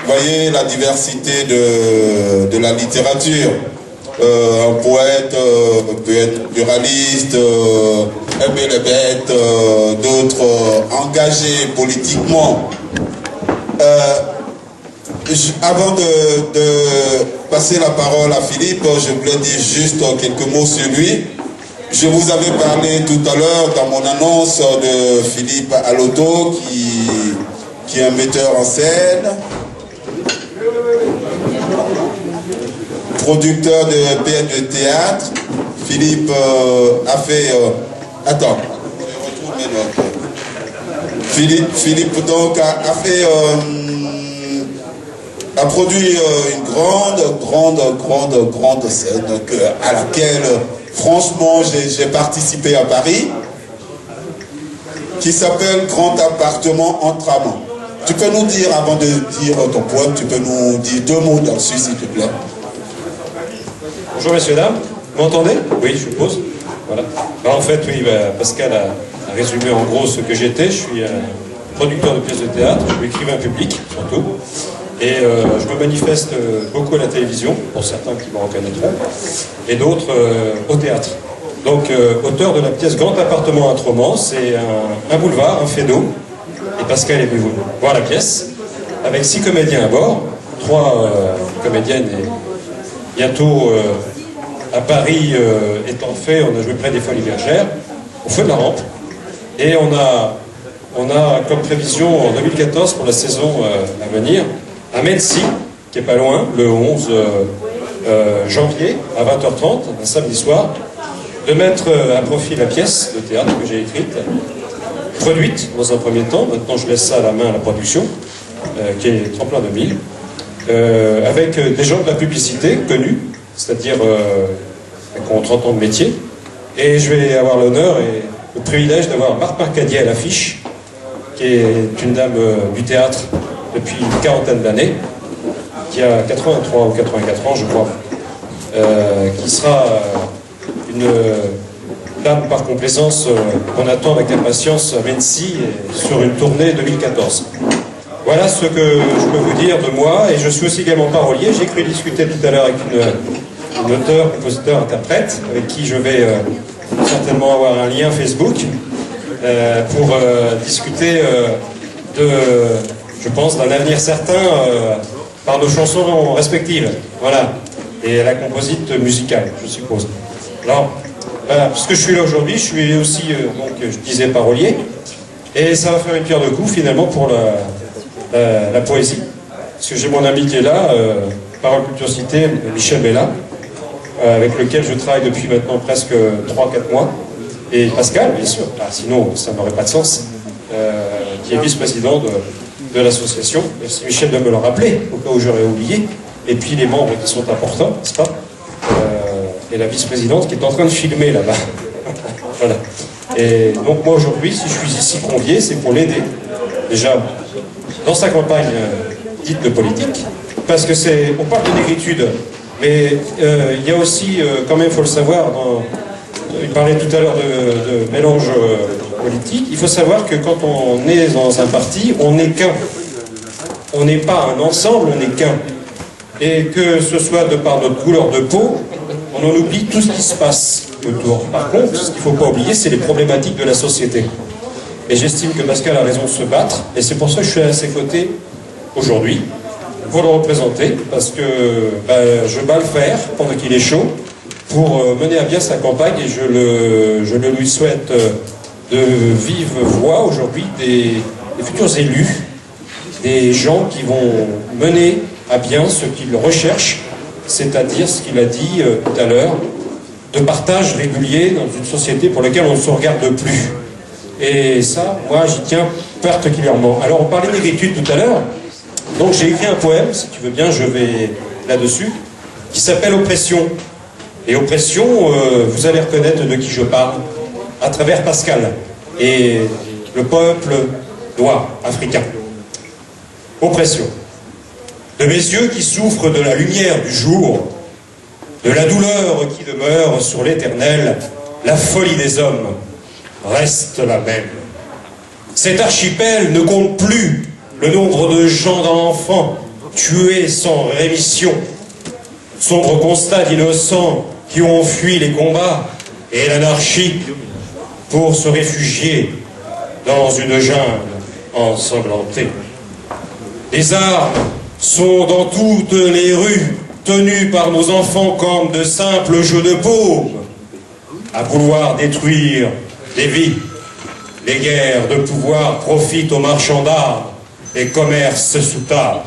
voyez la diversité de la littérature. Un poète peut être pluraliste, aimer les bêtes, d'autres engagés politiquement. Avant de passer la parole à Philippe, je voulais dire juste quelques mots sur lui. Je vous avais parlé tout à l'heure dans mon annonce de Philippe Aloto, qui est un metteur en scène, producteur de pièces de théâtre. Philippe a fait... attends, je retrouve mes notes. Philippe donc a produit une grande scène à laquelle, franchement, j'ai participé à Paris, qui s'appelle Grand appartement entre amants. Tu peux nous dire, avant de dire ton poème, tu peux nous dire 2 mots là-dessus, s'il te plaît. Bonjour messieurs, dames. Vous m'entendez? Oui, je suppose. Voilà. En fait, oui, Pascal a résumé en gros ce que j'étais. Je suis producteur de pièces de théâtre, je suis écrivain public, surtout. Et je me manifeste beaucoup à la télévision, pour certains qui me reconnaîtront, et d'autres au théâtre. Donc, auteur de la pièce Grand appartement à Tromans, c'est un boulevard, un fait d'eau. Et Pascal est venu voir la pièce, avec 6 comédiens à bord, 3 comédiennes, et bientôt, à Paris étant fait, on a joué près des Folies Bergères, au feu de la rampe, et on a comme prévision en 2014, pour la saison à venir, à Mency, qui est pas loin, le 11 janvier, à 20h30, un samedi soir, de mettre à profit la pièce de théâtre que j'ai écrite, produite dans un premier temps, maintenant je laisse ça à la main à la production, qui est Tremplin 2000, avec des gens de la publicité connus, c'est-à-dire qui ont 30 ans de métier, et je vais avoir l'honneur et le privilège d'avoir Marthe Marcadier à l'affiche, qui est une dame du théâtre depuis une quarantaine d'années, qui a 83 ou 84 ans, je crois, qui sera une dame par complaisance qu'on attend avec impatience à Mency sur une tournée 2014. Voilà ce que je peux vous dire de moi, et je suis aussi également parolier. J'ai cru discuter tout à l'heure avec une auteure, compositeur, interprète, avec qui je vais certainement avoir un lien Facebook pour discuter je pense, d'un avenir certain par nos chansons respectives. Voilà. Et la composite musicale, je suppose. Alors, voilà, puisque je suis là aujourd'hui, je suis aussi, donc, je disais, parolier. Et ça va faire une pierre de coups, finalement, pour la poésie. Parce que j'ai mon ami qui est là, Parole Culture Cité, Michel Bella, avec lequel je travaille depuis maintenant presque 3-4 mois. Et Pascal, bien sûr, sinon ça n'aurait pas de sens, qui est vice-président de l'association. Merci Michel de me le rappeler, au cas où j'aurais oublié. Et puis les membres qui sont importants, n'est-ce pas, et la vice-présidente qui est en train de filmer là-bas. Voilà. Et donc moi aujourd'hui, si je suis ici convié, c'est pour l'aider, déjà, dans sa campagne dite de politique, parce que on parle de négritude, mais il y a aussi, quand même, il faut le savoir, il parlait tout à l'heure de mélange politique, il faut savoir que quand on est dans un parti, on n'est qu'un. On n'est pas un ensemble, on n'est qu'un. Et que ce soit de par notre couleur de peau, on en oublie tout ce qui se passe autour. Par contre, ce qu'il ne faut pas oublier, c'est les problématiques de la société. Et j'estime que Pascal a raison de se battre, et c'est pour ça que je suis à ses côtés aujourd'hui, pour le représenter, parce que je bats le fer pendant qu'il est chaud, pour mener à bien sa campagne, et je le lui souhaite de vive voix aujourd'hui des futurs élus, des gens qui vont mener à bien ce qu'il recherche, c'est-à-dire ce qu'il a dit tout à l'heure, de partage régulier dans une société pour laquelle on ne se regarde plus. Et ça, moi, j'y tiens particulièrement. Alors, on parlait de négritude tout à l'heure, donc j'ai écrit un poème, si tu veux bien, je vais là-dessus, qui s'appelle Oppression. Et Oppression, vous allez reconnaître de qui je parle, à travers Pascal et le peuple noir, africain. Oppression. De mes yeux qui souffrent de la lumière du jour, de la douleur qui demeure sur l'éternel, la folie des hommes reste la même. Cet archipel ne compte plus le nombre de gens d'enfants tués sans rémission. Sombre constat d'innocents qui ont fui les combats et l'anarchie pour se réfugier dans une jungle ensanglantée. Les armes sont dans toutes les rues, tenues par nos enfants comme de simples jeux de paume, à vouloir détruire des vies. Les guerres de pouvoir profitent aux marchands d'armes et commercent sous table.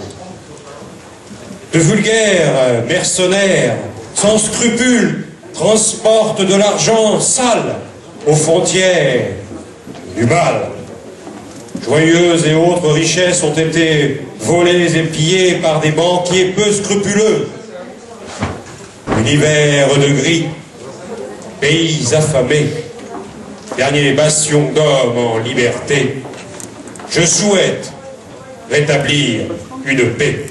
De vulgaires mercenaires, sans scrupules, transportent de l'argent sale aux frontières du mal. Joyeuses et autres richesses ont été volées et pillées par des banquiers peu scrupuleux. Univers de gris, pays affamés, dernier bastion d'hommes en liberté. Je souhaite rétablir une paix,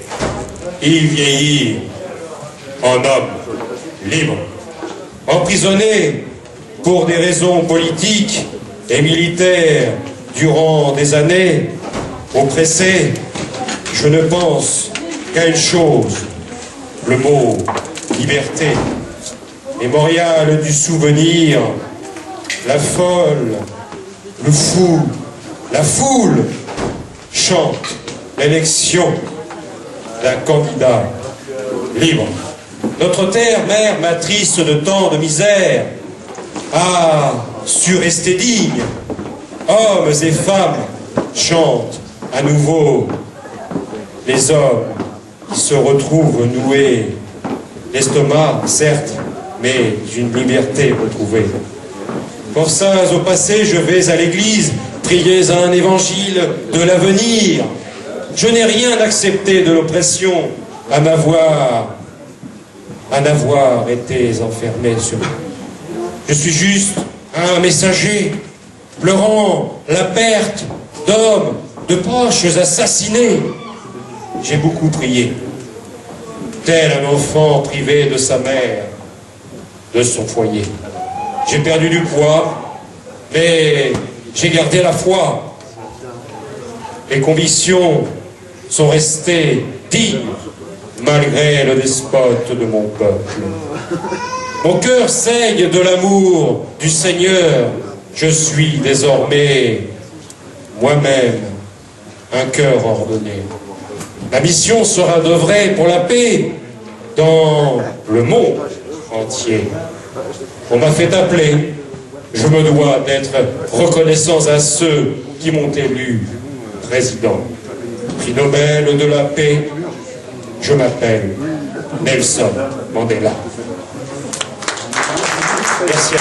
y vieillir en homme libre, emprisonné pour des raisons politiques et militaires durant des années, oppressé, je ne pense qu'à une chose, le mot liberté, mémorial du souvenir, la folle, le fou, la foule chante l'élection d'un candidat libre. Notre terre, mère, matrice de tant de misère, a su rester digne. Hommes et femmes chantent à nouveau. Les hommes qui se retrouvent noués, l'estomac, certes, mais une liberté retrouvée. Forçats au passé, je vais à l'église, prier un évangile de l'avenir. Je n'ai rien accepté de l'oppression, à n'avoir été enfermé sur moi. Je suis juste un messager, pleurant la perte d'hommes, de proches assassinés. J'ai beaucoup prié, tel un enfant privé de sa mère, de son foyer. J'ai perdu du poids, mais j'ai gardé la foi. Les convictions sont restées dignes, malgré le despote de mon peuple. Mon cœur saigne de l'amour du Seigneur. Je suis désormais moi-même un cœur ordonné. La mission sera d'œuvrer pour la paix dans le monde entier. On m'a fait appeler. Je me dois d'être reconnaissant à ceux qui m'ont élu président. Prix Nobel de la paix, je m'appelle Nelson Mandela. Merci.